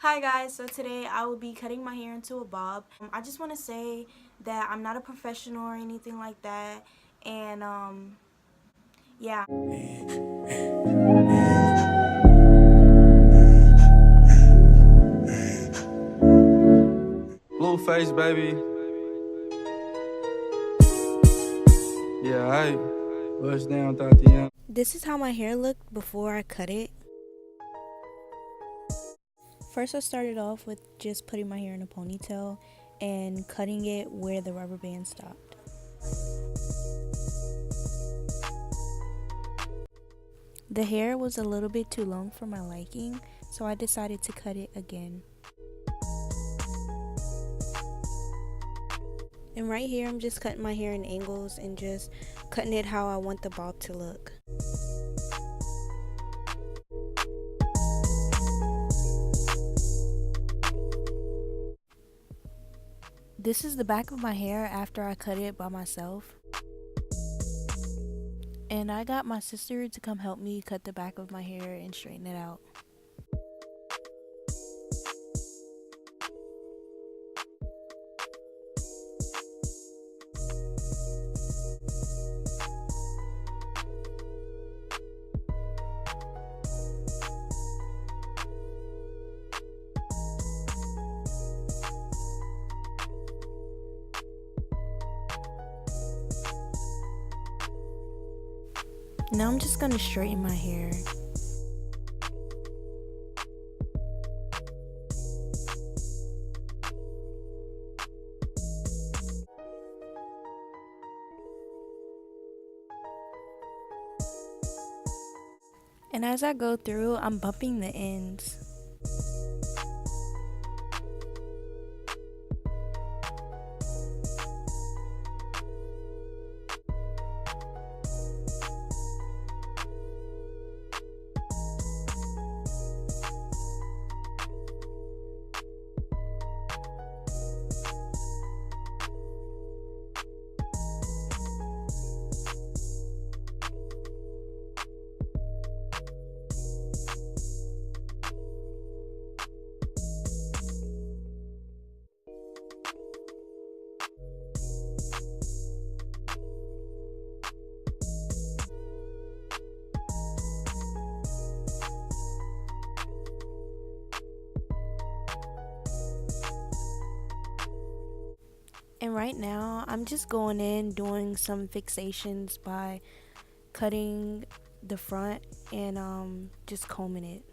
Hi guys, so today I will be cutting my hair into a bob. I just want to say that I'm not a professional or anything like that, and yeah. Blueface, baby. Yeah, hey. Bust down, Tatiana. This is how my hair looked before I cut it. First I started off with just putting my hair in a ponytail and cutting it where the rubber band stopped. The hair was a little bit too long for my liking, so I decided to cut it again. And right here I'm just cutting my hair in angles and just cutting it how I want the bob to look. This is the back of my hair after I cut it by myself. And I got my sister to come help me cut the back of my hair and straighten it out. Now I'm just gonna straighten my hair. And as I go through, I'm bumping the ends. And right now, I'm just going in doing some fixations by cutting the front and just combing it.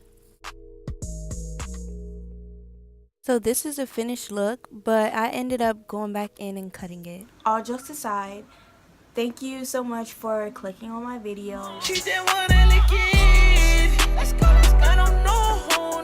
So this is a finished look, but I ended up going back in and cutting it. All jokes aside, thank you so much for clicking on my video. She said, what a kid. Let's go, I don't know.